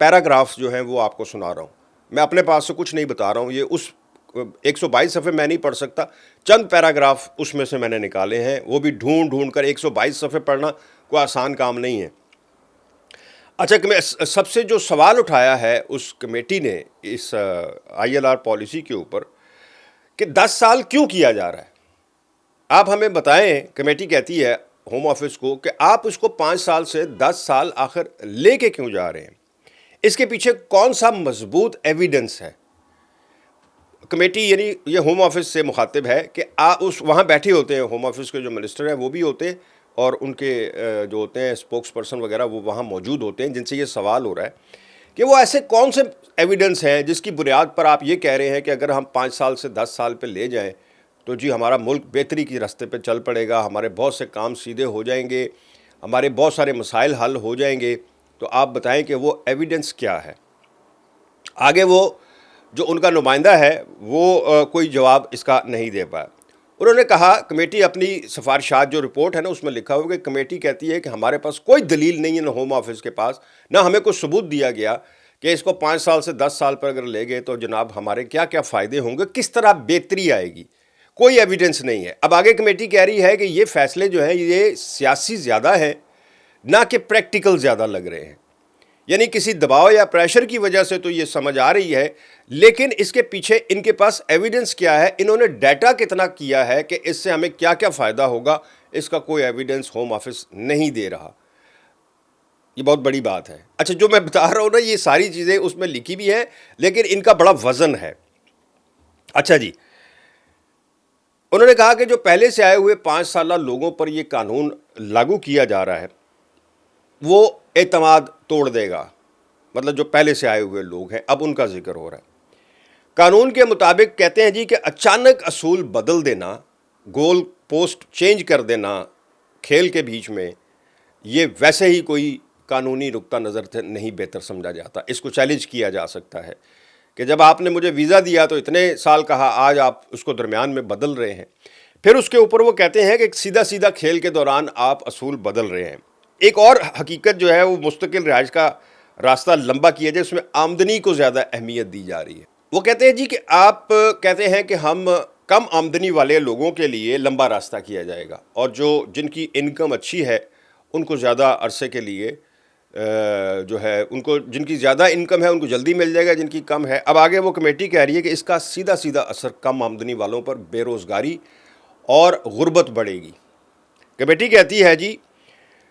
Paragraph جو ہیں وہ آپ کو سنا رہا ہوں. میں اپنے پاس سے کچھ نہیں بتا رہا ہوں, یہ اس 122 صفحے میں نہیں پڑھ سکتا, چند پیراگراف اس میں سے میں نے نکالے ہیں, وہ بھی ڈھونڈ کر. 122 صفحے پڑھنا کوئی آسان کام نہیں ہے. اچھا, کہ سب سے جو سوال اٹھایا ہے اس کمیٹی نے اس ILR پالیسی کے اوپر کہ 10 سال کیوں کیا جا رہا ہے, آپ ہمیں بتائیں. کمیٹی کہتی ہے ہوم آفس کو کہ آپ اس کو 5 سال سے 10 سال آخر لے کے کیوں جا رہے ہیں, اس کے پیچھے کون سا مضبوط ایویڈنس ہے. کمیٹی یعنی یہ ہوم آفس سے مخاطب ہے کہ وہاں بیٹھے ہوتے ہیں, ہوم آفس کے جو منسٹر ہیں وہ بھی ہوتے ہیں, اور ان کے جو ہوتے ہیں اسپوکس پرسن وغیرہ وہ وہاں موجود ہوتے ہیں, جن سے یہ سوال ہو رہا ہے کہ وہ ایسے کون سے ایویڈنس ہیں جس کی بنیاد پر آپ یہ کہہ رہے ہیں کہ اگر ہم 5 سال سے 10 سال پہ لے جائیں تو جی ہمارا ملک بہتری کی راستے پہ چل پڑے گا, ہمارے بہت سے کام سیدھے ہو جائیں گے, ہمارے بہت سارے مسائل حل ہو جائیں گے. تو آپ بتائیں کہ وہ ایویڈنس کیا ہے. آگے وہ جو ان کا نمائندہ ہے وہ کوئی جواب اس کا نہیں دے پایا. انہوں نے کہا, کمیٹی اپنی سفارشات جو رپورٹ ہے نا اس میں لکھا ہوا کہ کمیٹی کہتی ہے کہ ہمارے پاس کوئی دلیل نہیں ہے, نہ ہوم آفس کے پاس, نہ ہمیں کوئی ثبوت دیا گیا کہ اس کو 5 سال سے 10 سال پر اگر لے گئے تو جناب ہمارے کیا کیا فائدے ہوں گے, کس طرح بہتری آئے گی. کوئی ایویڈنس نہیں ہے. اب آگے کمیٹی کہہ رہی ہے کہ یہ فیصلے جو ہیں یہ سیاسی زیادہ ہیں نہ کہ پریکٹیکل زیادہ لگ رہے ہیں. یعنی کسی دباؤ یا پریشر کی وجہ سے تو یہ سمجھ آ رہی ہے, لیکن اس کے پیچھے ان کے پاس ایویڈنس کیا ہے, انہوں نے ڈیٹا کتنا کیا ہے کہ اس سے ہمیں کیا کیا فائدہ ہوگا, اس کا کوئی ایویڈنس ہوم آفس نہیں دے رہا. یہ بہت بڑی بات ہے. اچھا, جو میں بتا رہا ہوں نا یہ ساری چیزیں اس میں لکھی بھی ہیں, لیکن ان کا بڑا وزن ہے. اچھا جی, انہوں نے کہا کہ جو پہلے سے آئے ہوئے 5 سالہ لوگوں پر یہ قانون لاگو کیا جا رہا ہے وہ اعتماد توڑ دے گا. مطلب جو پہلے سے آئے ہوئے لوگ ہیں اب ان کا ذکر ہو رہا ہے. قانون کے مطابق کہتے ہیں جی کہ اچانک اصول بدل دینا, گول پوسٹ چینج کر دینا کھیل کے بیچ میں, یہ ویسے ہی کوئی قانونی نقطہ نظر سے نہیں بہتر سمجھا جاتا. اس کو چیلنج کیا جا سکتا ہے کہ جب آپ نے مجھے ویزا دیا تو اتنے سال کہا, آج آپ اس کو درمیان میں بدل رہے ہیں. پھر اس کے اوپر وہ کہتے ہیں کہ سیدھا کھیل کے دوران آپ اصول بدل رہے ہیں. ایک اور حقیقت جو ہے وہ مستقل رہائش کا راستہ لمبا کیا جائے, اس میں آمدنی کو زیادہ اہمیت دی جا رہی ہے. وہ کہتے ہیں جی کہ آپ کہتے ہیں کہ ہم کم آمدنی والے لوگوں کے لیے لمبا راستہ کیا جائے گا, اور جن کی انکم اچھی ہے ان کو زیادہ عرصے کے لیے جو ہے ان کو جن کی زیادہ انکم ہے ان کو جلدی مل جائے گا, جن کی کم ہے. اب آگے وہ کمیٹی کہہ رہی ہے کہ اس کا سیدھا اثر کم آمدنی والوں پر بے روزگاری اور غربت بڑھے گی. کمیٹی کہتی ہے جی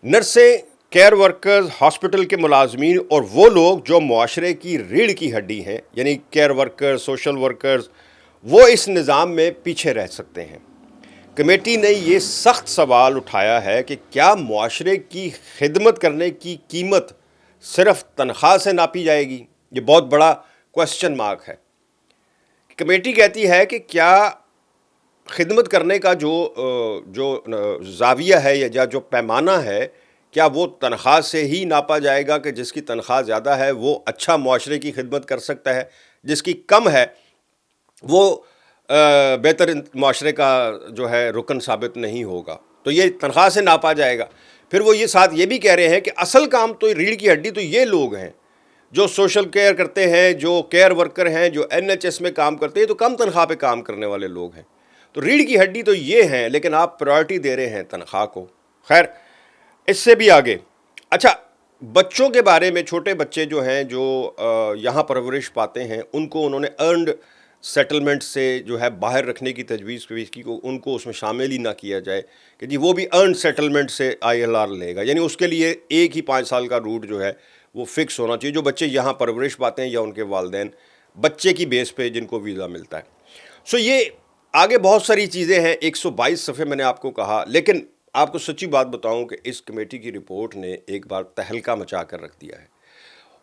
نرسیں, کیئر ورکرز, ہاسپٹل کے ملازمین اور وہ لوگ جو معاشرے کی ریڑھ کی ہڈی ہیں, یعنی کیئر ورکرز, سوشل ورکرز, وہ اس نظام میں پیچھے رہ سکتے ہیں. کمیٹی نے یہ سخت سوال اٹھایا ہے کہ کیا معاشرے کی خدمت کرنے کی قیمت صرف تنخواہ سے ناپی جائے گی. یہ بہت بڑا کوسچن مارک ہے. کمیٹی کہتی ہے کہ کیا خدمت کرنے کا جو زاویہ ہے یا جو پیمانہ ہے, کیا وہ تنخواہ سے ہی ناپا جائے گا کہ جس کی تنخواہ زیادہ ہے وہ اچھا معاشرے کی خدمت کر سکتا ہے, جس کی کم ہے وہ بہتر معاشرے کا جو ہے رکن ثابت نہیں ہوگا. تو یہ تنخواہ سے ناپا جائے گا. پھر وہ یہ ساتھ یہ بھی کہہ رہے ہیں کہ اصل کام تو ریڑھ کی ہڈی تو یہ لوگ ہیں جو سوشل کیئر کرتے ہیں, جو کیئر ورکر ہیں, جو NHS میں کام کرتے ہیں, تو کم تنخواہ پہ کام کرنے والے لوگ ہیں. تو ریڑھ کی ہڈی تو یہ ہیں, لیکن آپ پرائرٹی دے رہے ہیں تنخواہ کو. خیر, اس سے بھی آگے. اچھا, بچوں کے بارے میں, چھوٹے بچے جو ہیں جو یہاں پرورش پاتے ہیں ان کو انہوں نے ارنڈ سیٹلمنٹ سے جو ہے باہر رکھنے کی تجویز پیش کی, ان کو اس میں شامل ہی نہ کیا جائے کہ جی وہ بھی ارنڈ سیٹلمنٹ سے ILR لے گا. یعنی اس کے لیے ایک ہی 5 سال کا روٹ جو ہے وہ فکس ہونا چاہیے, جو بچے یہاں پرورش پاتے ہیں یا ان کے والدین بچے کی بیس پہ جن کو ویزا ملتا ہے. سو یہ آگے بہت ساری چیزیں ہیں. 122 صفحے میں نے آپ کو کہا, لیکن آپ کو سچی بات بتاؤں کہ اس کمیٹی کی رپورٹ نے ایک بار تہلکہ مچا کر رکھ دیا ہے.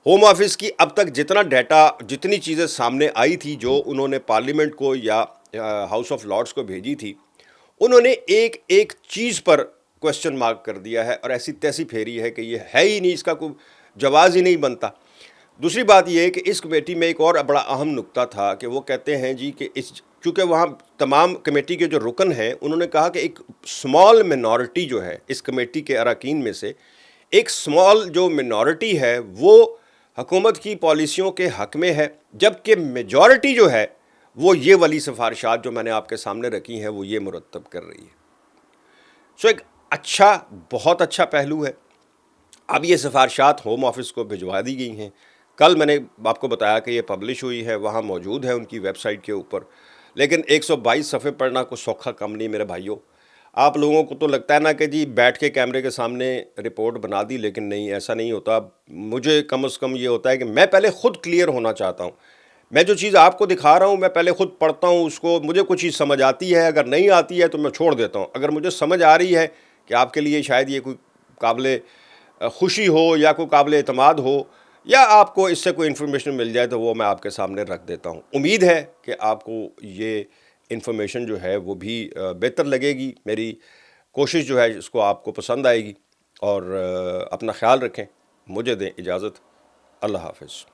ہوم آفس کی اب تک جتنا ڈیٹا, جتنی چیزیں سامنے آئی تھی جو انہوں نے پارلیمنٹ کو یا ہاؤس آف لارڈس کو بھیجی تھی, انہوں نے ایک چیز پر کوسچن مارک کر دیا ہے اور ایسی تیسی پھیری ہے کہ یہ ہے ہی نہیں, اس کا کوئی جواز ہی نہیں بنتا. دوسری بات یہ ہے کہ اس کمیٹی میں ایک اور بڑا اہم نقطہ تھا کہ وہ کہتے ہیں جی کہ چونکہ وہاں تمام کمیٹی کے جو رکن ہیں انہوں نے کہا کہ ایک سمال منورٹی جو ہے اس کمیٹی کے اراکین میں سے ایک سمال جو منورٹی ہے وہ حکومت کی پالیسیوں کے حق میں ہے، جبکہ میجورٹی جو ہے وہ یہ والی سفارشات جو میں نے آپ کے سامنے رکھی ہیں وہ یہ مرتب کر رہی ہے۔ سو ایک اچھا، بہت اچھا پہلو ہے۔ اب یہ سفارشات ہوم آفس کو بھجوا دی گئی ہیں۔ کل میں نے آپ کو بتایا کہ یہ پبلش ہوئی ہے، وہاں موجود ہے ان کی ویب سائٹ کے اوپر، لیکن 122 صفحے پڑھنا کوئی سوکھا کم نہیں میرے بھائیوں۔ آپ لوگوں کو تو لگتا ہے نا کہ جی بیٹھ کے کیمرے کے سامنے رپورٹ بنا دی، لیکن نہیں، ایسا نہیں ہوتا۔ مجھے کم از کم یہ ہوتا ہے کہ میں پہلے خود کلیئر ہونا چاہتا ہوں۔ میں جو چیز آپ کو دکھا رہا ہوں میں پہلے خود پڑھتا ہوں اس کو، مجھے کچھ چیز سمجھ آتی ہے، اگر نہیں آتی ہے تو میں چھوڑ دیتا ہوں۔ اگر مجھے سمجھ آ رہی ہے کہ آپ کے لیے شاید یہ کوئی قابل خوشی ہو یا کوئی قابل اعتماد ہو، یا آپ کو اس سے کوئی انفارمیشن مل جائے، تو وہ میں آپ کے سامنے رکھ دیتا ہوں۔ امید ہے کہ آپ کو یہ انفارمیشن جو ہے وہ بھی بہتر لگے گی۔ میری کوشش جو ہے اس کو آپ کو پسند آئے گی، اور اپنا خیال رکھیں۔ مجھے دیں اجازت۔ اللہ حافظ۔